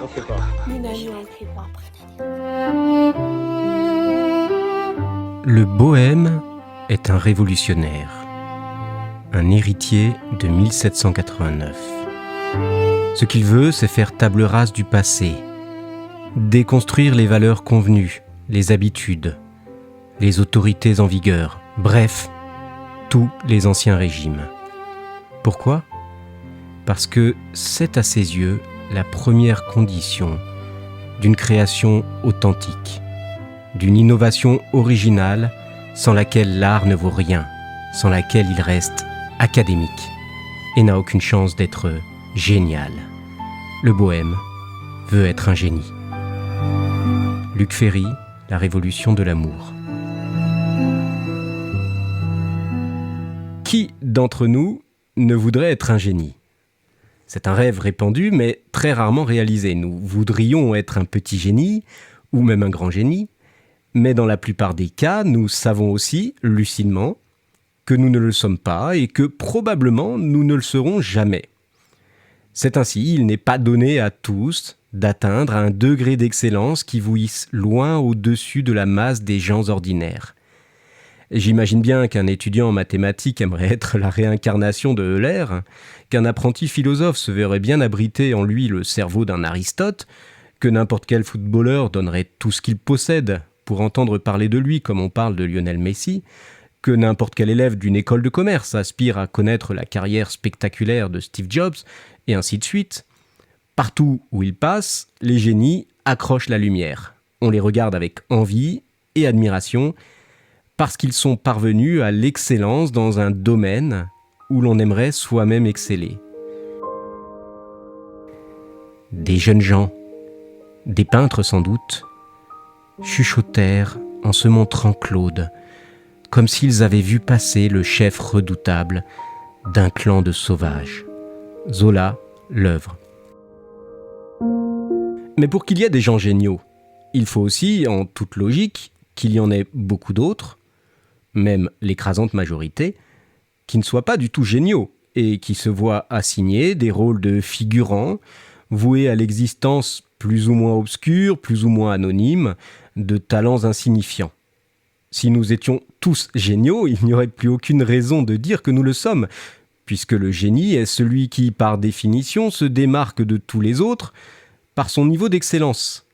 On sait pas. Minami, on sait pas. Le bohème est un révolutionnaire, un héritier de 1789. Ce qu'il veut, c'est faire table rase du passé, déconstruire les valeurs convenues, les habitudes, les autorités en vigueur, bref, tous les anciens régimes. Pourquoi ? Parce que c'est à ses yeux la première condition d'une création authentique, d'une innovation originale sans laquelle l'art ne vaut rien, sans laquelle il reste académique et n'a aucune chance d'être génial. Le bohème veut être un génie. Luc Ferry, La Révolution de l'amour. Qui d'entre nous ne voudrait être un génie ? C'est un rêve répandu, mais très rarement réalisé. Nous voudrions être un petit génie, ou même un grand génie, mais dans la plupart des cas, nous savons aussi, lucidement, que nous ne le sommes pas et que probablement nous ne le serons jamais. C'est ainsi, il n'est pas donné à tous d'atteindre un degré d'excellence qui vous hisse loin au-dessus de la masse des gens ordinaires. J'imagine bien qu'un étudiant en mathématiques aimerait être la réincarnation de Euler, qu'un apprenti philosophe se verrait bien abriter en lui le cerveau d'un Aristote, que n'importe quel footballeur donnerait tout ce qu'il possède pour entendre parler de lui comme on parle de Lionel Messi, que n'importe quel élève d'une école de commerce aspire à connaître la carrière spectaculaire de Steve Jobs, et ainsi de suite. Partout où ils passent, les génies accrochent la lumière. On les regarde avec envie et admiration, parce qu'ils sont parvenus à l'excellence dans un domaine où l'on aimerait soi-même exceller. Des jeunes gens, des peintres sans doute, chuchotèrent en se montrant Claude, comme s'ils avaient vu passer le chef redoutable d'un clan de sauvages. Zola, l'œuvre. Mais pour qu'il y ait des gens géniaux, il faut aussi, en toute logique, qu'il y en ait beaucoup d'autres, même l'écrasante majorité, qui ne soient pas du tout géniaux et qui se voient assigner des rôles de figurants, voués à l'existence plus ou moins obscure, plus ou moins anonyme, de talents insignifiants. Si nous étions tous géniaux, il n'y aurait plus aucune raison de dire que nous le sommes, puisque le génie est celui qui, par définition, se démarque de tous les autres par son niveau d'excellence.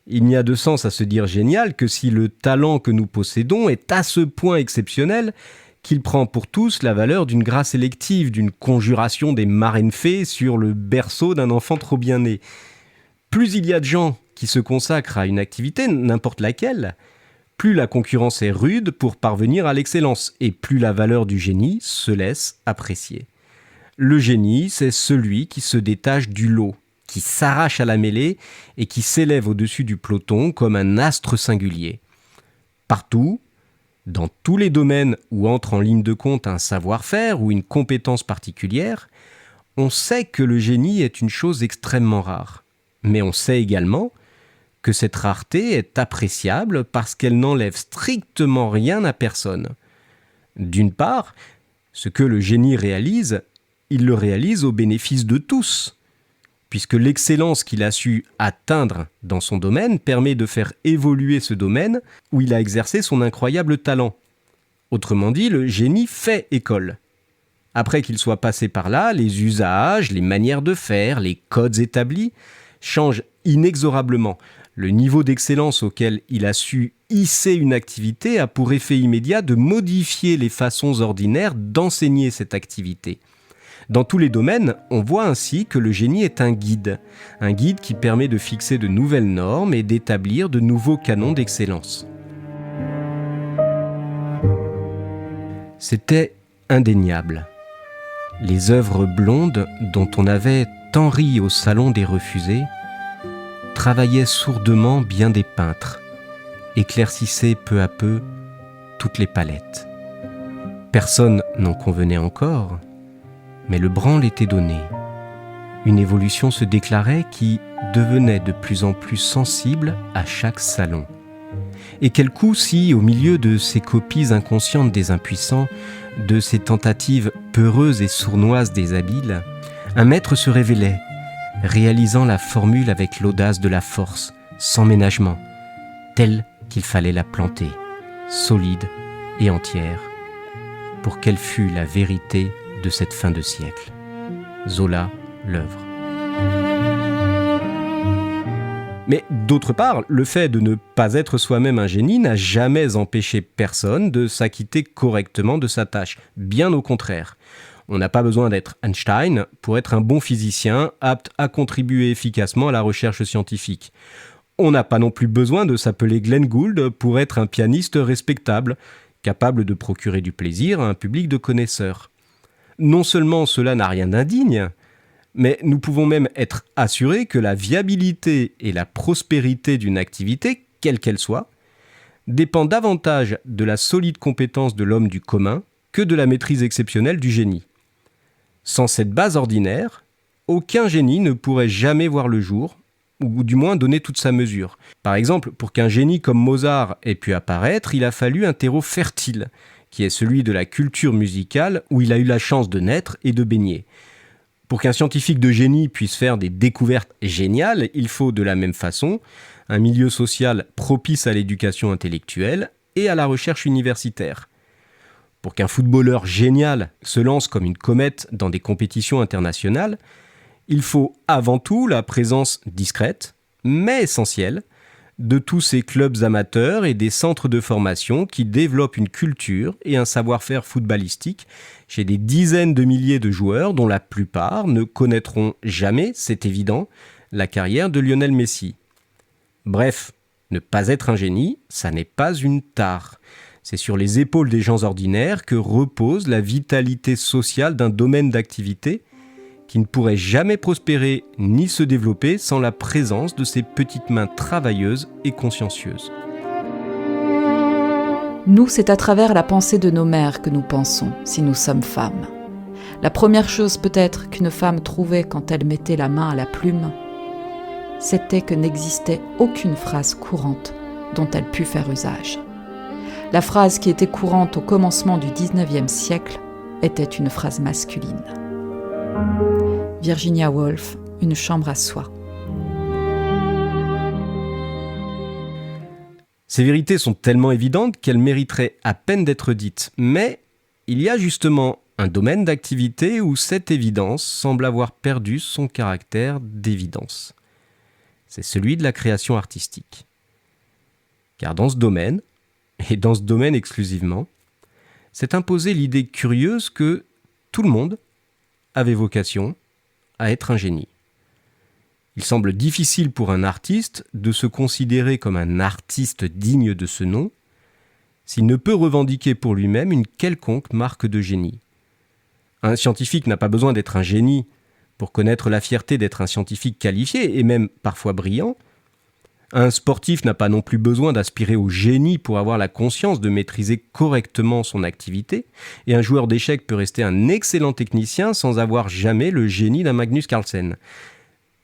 Il n'y a de sens à se dire génial que si le talent que nous possédons est à ce point exceptionnel qu'il prend pour tous la valeur d'une grâce élective, d'une conjuration des marraines fées sur le berceau d'un enfant trop bien né. Plus il y a de gens qui se consacrent à une activité, n'importe laquelle, plus la concurrence est rude pour parvenir à l'excellence et plus la valeur du génie se laisse apprécier. Le génie, c'est celui qui se détache du lot, qui s'arrache à la mêlée et qui s'élève au-dessus du peloton comme un astre singulier. Partout, dans tous les domaines où entre en ligne de compte un savoir-faire ou une compétence particulière, on sait que le génie est une chose extrêmement rare. Mais on sait également que cette rareté est appréciable parce qu'elle n'enlève strictement rien à personne. D'une part, ce que le génie réalise, il le réalise au bénéfice de tous, puisque l'excellence qu'il a su atteindre dans son domaine permet de faire évoluer ce domaine où il a exercé son incroyable talent. Autrement dit, le génie fait école. Après qu'il soit passé par là, les usages, les manières de faire, les codes établis changent inexorablement. Le niveau d'excellence auquel il a su hisser une activité a pour effet immédiat de modifier les façons ordinaires d'enseigner cette activité. Dans tous les domaines, on voit ainsi que le génie est un guide qui permet de fixer de nouvelles normes et d'établir de nouveaux canons d'excellence. C'était indéniable. Les œuvres blondes dont on avait tant ri au salon des refusés travaillaient sourdement bien des peintres, éclaircissaient peu à peu toutes les palettes. Personne n'en convenait encore, mais le branle était donné. Une évolution se déclarait qui devenait de plus en plus sensible à chaque salon. Et quel coup si, au milieu de ces copies inconscientes des impuissants, de ces tentatives peureuses et sournoises des habiles, un maître se révélait, réalisant la formule avec l'audace de la force, sans ménagement, telle qu'il fallait la planter, solide et entière, pour qu'elle fût la vérité de cette fin de siècle. Zola, l'œuvre. Mais d'autre part, le fait de ne pas être soi-même un génie n'a jamais empêché personne de s'acquitter correctement de sa tâche. Bien au contraire. On n'a pas besoin d'être Einstein pour être un bon physicien, apte à contribuer efficacement à la recherche scientifique. On n'a pas non plus besoin de s'appeler Glenn Gould pour être un pianiste respectable, capable de procurer du plaisir à un public de connaisseurs. Non seulement cela n'a rien d'indigne, mais nous pouvons même être assurés que la viabilité et la prospérité d'une activité, quelle qu'elle soit, dépend davantage de la solide compétence de l'homme du commun que de la maîtrise exceptionnelle du génie. Sans cette base ordinaire, aucun génie ne pourrait jamais voir le jour, ou du moins donner toute sa mesure. Par exemple, pour qu'un génie comme Mozart ait pu apparaître, il a fallu un terreau fertile, qui est celui de la culture musicale où il a eu la chance de naître et de baigner. Pour qu'un scientifique de génie puisse faire des découvertes géniales, il faut de la même façon un milieu social propice à l'éducation intellectuelle et à la recherche universitaire. Pour qu'un footballeur génial se lance comme une comète dans des compétitions internationales, il faut avant tout la présence discrète, mais essentielle, de tous ces clubs amateurs et des centres de formation qui développent une culture et un savoir-faire footballistique chez des dizaines de milliers de joueurs dont la plupart ne connaîtront jamais, c'est évident, la carrière de Lionel Messi. Bref, ne pas être un génie, ça n'est pas une tare. C'est sur les épaules des gens ordinaires que repose la vitalité sociale d'un domaine d'activité qui ne pourrait jamais prospérer ni se développer sans la présence de ces petites mains travailleuses et consciencieuses. Nous, c'est à travers la pensée de nos mères que nous pensons, si nous sommes femmes. La première chose peut-être qu'une femme trouvait quand elle mettait la main à la plume, c'était que n'existait aucune phrase courante dont elle pût faire usage. La phrase qui était courante au commencement du XIXe siècle était une phrase masculine. Virginia Woolf, Une chambre à soi. Ces vérités sont tellement évidentes qu'elles mériteraient à peine d'être dites. Mais il y a justement un domaine d'activité où cette évidence semble avoir perdu son caractère d'évidence. C'est celui de la création artistique. Car dans ce domaine, et dans ce domaine exclusivement, s'est imposée l'idée curieuse que tout le monde avait vocation à être un génie. Il semble difficile pour un artiste de se considérer comme un artiste digne de ce nom s'il ne peut revendiquer pour lui-même une quelconque marque de génie. Un scientifique n'a pas besoin d'être un génie pour connaître la fierté d'être un scientifique qualifié et même parfois brillant. Un sportif n'a pas non plus besoin d'aspirer au génie pour avoir la conscience de maîtriser correctement son activité, et un joueur d'échecs peut rester un excellent technicien sans avoir jamais le génie d'un Magnus Carlsen.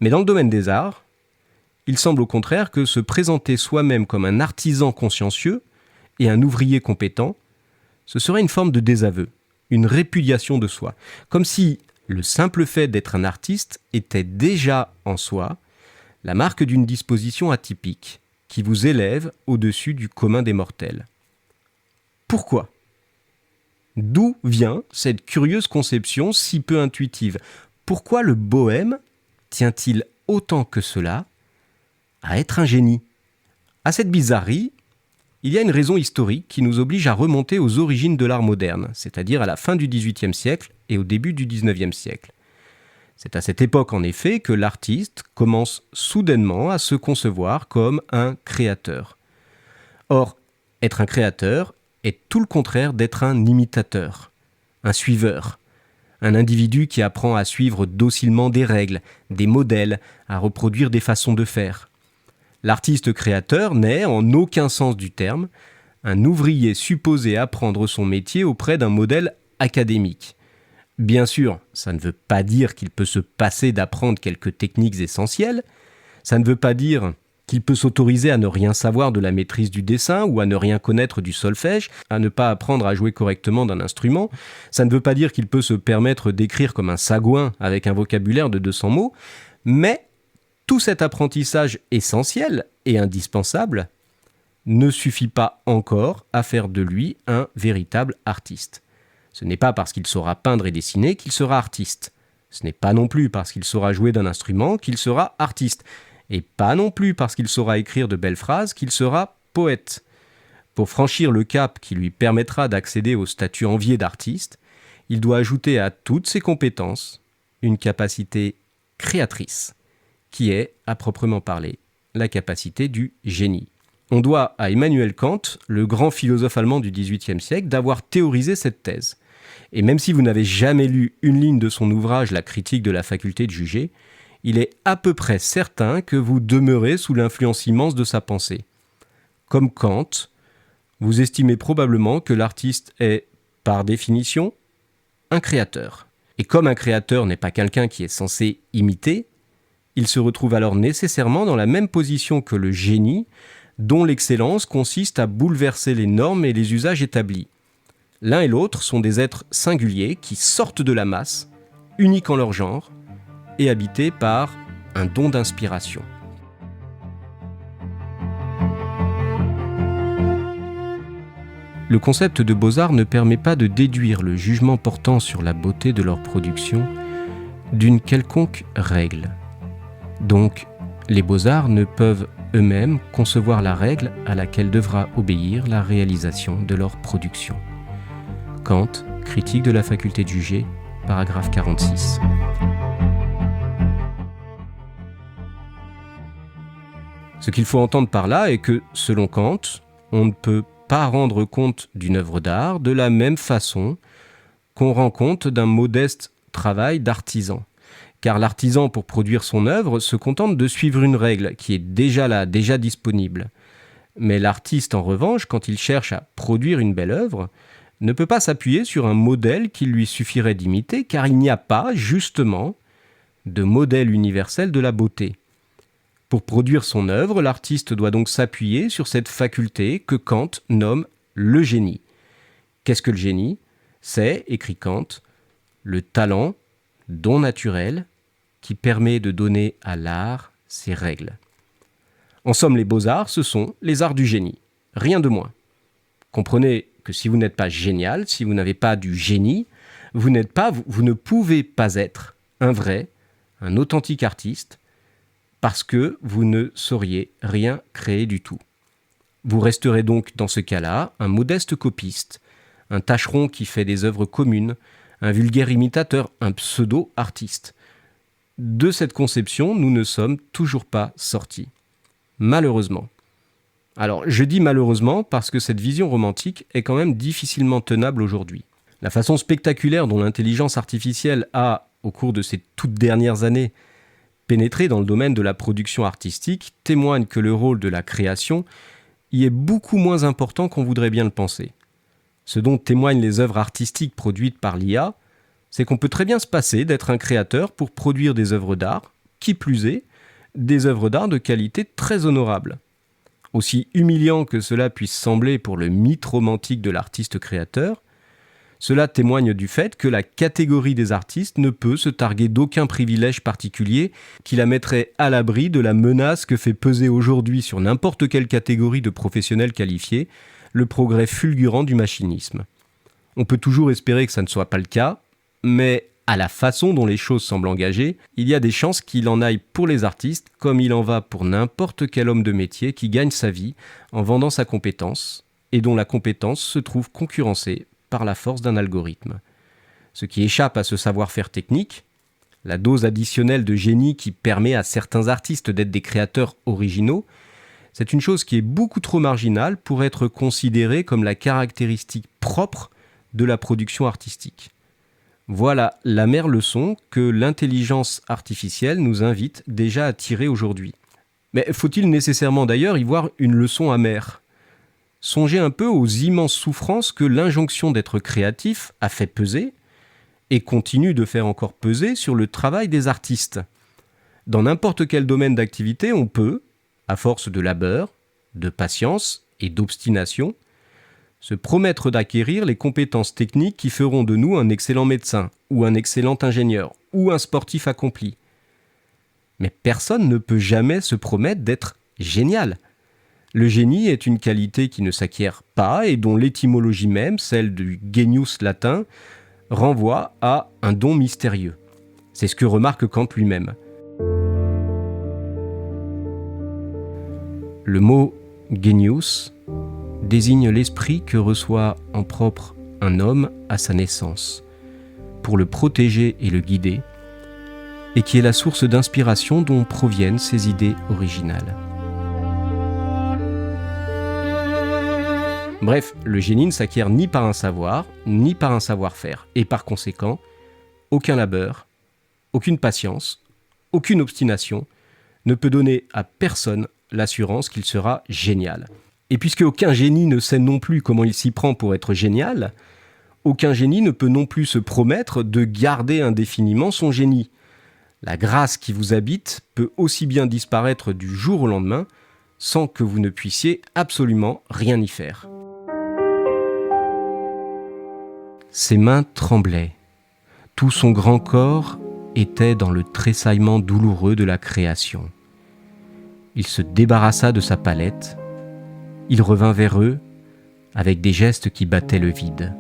Mais dans le domaine des arts, il semble au contraire que se présenter soi-même comme un artisan consciencieux et un ouvrier compétent, ce serait une forme de désaveu, une répudiation de soi, comme si le simple fait d'être un artiste était déjà en soi la marque d'une disposition atypique qui vous élève au-dessus du commun des mortels. Pourquoi ? D'où vient cette curieuse conception si peu intuitive ? Pourquoi le bohème tient-il autant que cela à être un génie ? À cette bizarrerie, il y a une raison historique qui nous oblige à remonter aux origines de l'art moderne, c'est-à-dire à la fin du XVIIIe siècle et au début du XIXe siècle. C'est à cette époque, en effet, que l'artiste commence soudainement à se concevoir comme un créateur. Or, être un créateur est tout le contraire d'être un imitateur, un suiveur, un individu qui apprend à suivre docilement des règles, des modèles, à reproduire des façons de faire. L'artiste créateur n'est, en aucun sens du terme, un ouvrier supposé apprendre son métier auprès d'un modèle académique. Bien sûr, ça ne veut pas dire qu'il peut se passer d'apprendre quelques techniques essentielles, ça ne veut pas dire qu'il peut s'autoriser à ne rien savoir de la maîtrise du dessin ou à ne rien connaître du solfège, à ne pas apprendre à jouer correctement d'un instrument, ça ne veut pas dire qu'il peut se permettre d'écrire comme un sagouin avec un vocabulaire de 200 mots, Mais tout cet apprentissage essentiel et indispensable ne suffit pas encore à faire de lui un véritable artiste. Ce n'est pas parce qu'il saura peindre et dessiner qu'il sera artiste. Ce n'est pas non plus parce qu'il saura jouer d'un instrument qu'il sera artiste. Et pas non plus parce qu'il saura écrire de belles phrases qu'il sera poète. Pour franchir le cap qui lui permettra d'accéder au statut envié d'artiste, il doit ajouter à toutes ses compétences une capacité créatrice, qui est, à proprement parler, la capacité du génie. On doit à Emmanuel Kant, le grand philosophe allemand du XVIIIe siècle, d'avoir théorisé cette thèse. Et même si vous n'avez jamais lu une ligne de son ouvrage « La critique de la faculté de juger », il est à peu près certain que vous demeurez sous l'influence immense de sa pensée. Comme Kant, vous estimez probablement que l'artiste est, par définition, un créateur. Et comme un créateur n'est pas quelqu'un qui est censé imiter, il se retrouve alors nécessairement dans la même position que le génie, dont l'excellence consiste à bouleverser les normes et les usages établis. L'un et l'autre sont des êtres singuliers qui sortent de la masse, uniques en leur genre, et habités par un don d'inspiration. Le concept de beaux-arts ne permet pas de déduire le jugement portant sur la beauté de leur production d'une quelconque règle. Donc, les beaux-arts ne peuvent eux-mêmes concevoir la règle à laquelle devra obéir la réalisation de leur production. Kant, Critique de la faculté de juger, paragraphe 46. Ce qu'il faut entendre par là est que, selon Kant, on ne peut pas rendre compte d'une œuvre d'art de la même façon qu'on rend compte d'un modeste travail d'artisan. Car l'artisan, pour produire son œuvre, se contente de suivre une règle qui est déjà là, déjà disponible. Mais l'artiste, en revanche, quand il cherche à produire une belle œuvre, ne peut pas s'appuyer sur un modèle qu'il lui suffirait d'imiter, car il n'y a pas, justement, de modèle universel de la beauté. Pour produire son œuvre, l'artiste doit donc s'appuyer sur cette faculté que Kant nomme le génie. Qu'est-ce que le génie ? C'est, écrit Kant, le talent, don naturel, qui permet de donner à l'art ses règles. En somme, les beaux-arts, ce sont les arts du génie, rien de moins. Comprenez que si vous n'êtes pas génial, si vous n'avez pas du génie, vous ne pouvez pas être un vrai, un authentique artiste, parce que vous ne sauriez rien créer du tout. Vous resterez donc dans ce cas-là un modeste copiste, un tâcheron qui fait des œuvres communes, un vulgaire imitateur, un pseudo-artiste. De cette conception, nous ne sommes toujours pas sortis. Malheureusement. Alors, je dis malheureusement parce que cette vision romantique est quand même difficilement tenable aujourd'hui. La façon spectaculaire dont l'intelligence artificielle a, au cours de ces toutes dernières années, pénétré dans le domaine de la production artistique témoigne que le rôle de la création y est beaucoup moins important qu'on voudrait bien le penser. Ce dont témoignent les œuvres artistiques produites par l'IA, c'est qu'on peut très bien se passer d'être un créateur pour produire des œuvres d'art, qui plus est, des œuvres d'art de qualité très honorable. Aussi humiliant que cela puisse sembler pour le mythe romantique de l'artiste créateur, cela témoigne du fait que la catégorie des artistes ne peut se targuer d'aucun privilège particulier qui la mettrait à l'abri de la menace que fait peser aujourd'hui sur n'importe quelle catégorie de professionnels qualifiés le progrès fulgurant du machinisme. On peut toujours espérer que ça ne soit pas le cas, mais à la façon dont les choses semblent engagées, il y a des chances qu'il en aille pour les artistes comme il en va pour n'importe quel homme de métier qui gagne sa vie en vendant sa compétence et dont la compétence se trouve concurrencée par la force d'un algorithme. Ce qui échappe à ce savoir-faire technique, la dose additionnelle de génie qui permet à certains artistes d'être des créateurs originaux, c'est une chose qui est beaucoup trop marginale pour être considérée comme la caractéristique propre de la production artistique. Voilà l'amère leçon que l'intelligence artificielle nous invite déjà à tirer aujourd'hui. Mais faut-il nécessairement d'ailleurs y voir une leçon amère ? Songez un peu aux immenses souffrances que l'injonction d'être créatif a fait peser et continue de faire encore peser sur le travail des artistes. Dans n'importe quel domaine d'activité, on peut, à force de labeur, de patience et d'obstination, se promettre d'acquérir les compétences techniques qui feront de nous un excellent médecin, ou un excellent ingénieur, ou un sportif accompli. Mais personne ne peut jamais se promettre d'être génial. Le génie est une qualité qui ne s'acquiert pas et dont l'étymologie même, celle du genius latin, renvoie à un don mystérieux. C'est ce que remarque Kant lui-même. Le mot genius désigne l'esprit que reçoit en propre un homme à sa naissance, pour le protéger et le guider, et qui est la source d'inspiration dont proviennent ses idées originales. Bref, le génie ne s'acquiert ni par un savoir, ni par un savoir-faire, et par conséquent, aucun labeur, aucune patience, aucune obstination ne peut donner à personne l'assurance qu'il sera génial. Et puisque aucun génie ne sait non plus comment il s'y prend pour être génial, aucun génie ne peut non plus se promettre de garder indéfiniment son génie. La grâce qui vous habite peut aussi bien disparaître du jour au lendemain sans que vous ne puissiez absolument rien y faire. Ses mains tremblaient. Tout son grand corps était dans le tressaillement douloureux de la création. Il se débarrassa de sa palette. Il revint vers eux avec des gestes qui battaient le vide.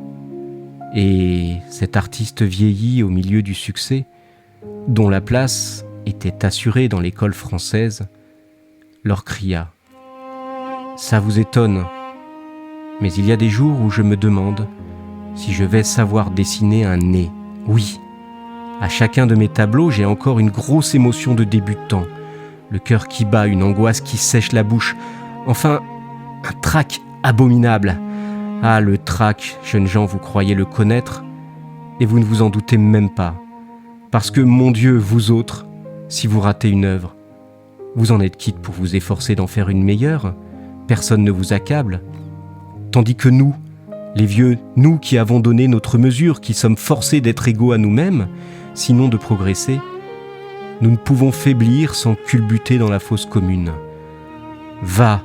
Et cet artiste vieilli au milieu du succès, dont la place était assurée dans l'école française, leur cria « Ça vous étonne, mais il y a des jours où je me demande si je vais savoir dessiner un nez. Oui, à chacun de mes tableaux, j'ai encore une grosse émotion de débutant, le cœur qui bat, une angoisse qui sèche la bouche, enfin, un trac abominable. Ah, le trac, jeunes gens, vous croyez le connaître, et vous ne vous en doutez même pas. Parce que, mon Dieu, vous autres, si vous ratez une œuvre, vous en êtes quitte pour vous efforcer d'en faire une meilleure, personne ne vous accable. Tandis que nous, les vieux, nous qui avons donné notre mesure, qui sommes forcés d'être égaux à nous-mêmes, sinon de progresser, nous ne pouvons faiblir sans culbuter dans la fosse commune. Va,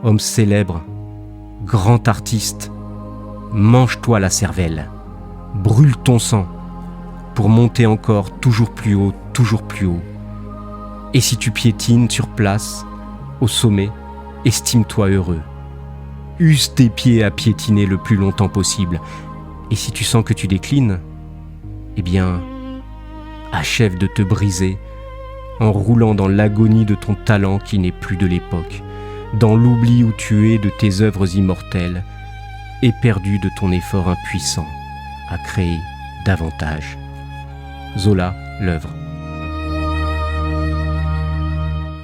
homme célèbre, grand artiste, mange-toi la cervelle, brûle ton sang, pour monter encore toujours plus haut, toujours plus haut. Et si tu piétines sur place, au sommet, estime-toi heureux. Use tes pieds à piétiner le plus longtemps possible. Et si tu sens que tu déclines, eh bien, achève de te briser en roulant dans l'agonie de ton talent qui n'est plus de l'époque, dans l'oubli où tu es de tes œuvres immortelles, éperdu de ton effort impuissant à créer davantage. Zola, l'œuvre.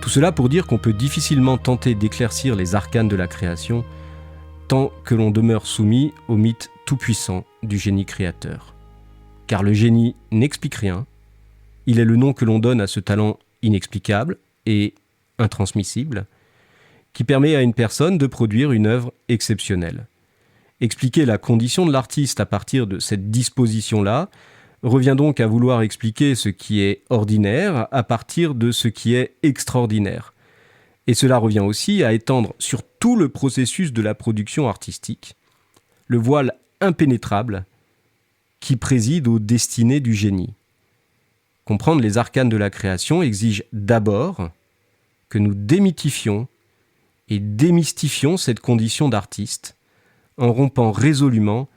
Tout cela pour dire qu'on peut difficilement tenter d'éclaircir les arcanes de la création tant que l'on demeure soumis au mythe tout-puissant du génie créateur. Car le génie n'explique rien, il est le nom que l'on donne à ce talent inexplicable et intransmissible qui permet à une personne de produire une œuvre exceptionnelle. Expliquer la condition de l'artiste à partir de cette disposition-là revient donc à vouloir expliquer ce qui est ordinaire à partir de ce qui est extraordinaire. Et cela revient aussi à étendre sur tout le processus de la production artistique le voile impénétrable qui préside aux destinées du génie. Comprendre les arcanes de la création exige d'abord que nous démythifions et démystifions cette condition d'artiste en rompant résolument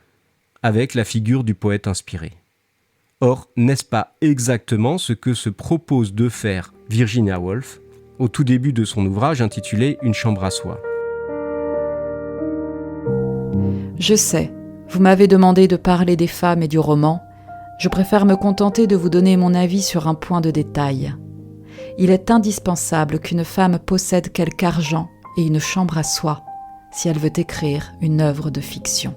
avec la figure du poète inspiré. Or, n'est-ce pas exactement ce que se propose de faire Virginia Woolf au tout début de son ouvrage intitulé « Une chambre à soi ». Je sais, vous m'avez demandé de parler des femmes et du roman. Je préfère me contenter de vous donner mon avis sur un point de détail. Il est indispensable qu'une femme possède quelque argent et une chambre à soi si elle veut écrire une œuvre de fiction.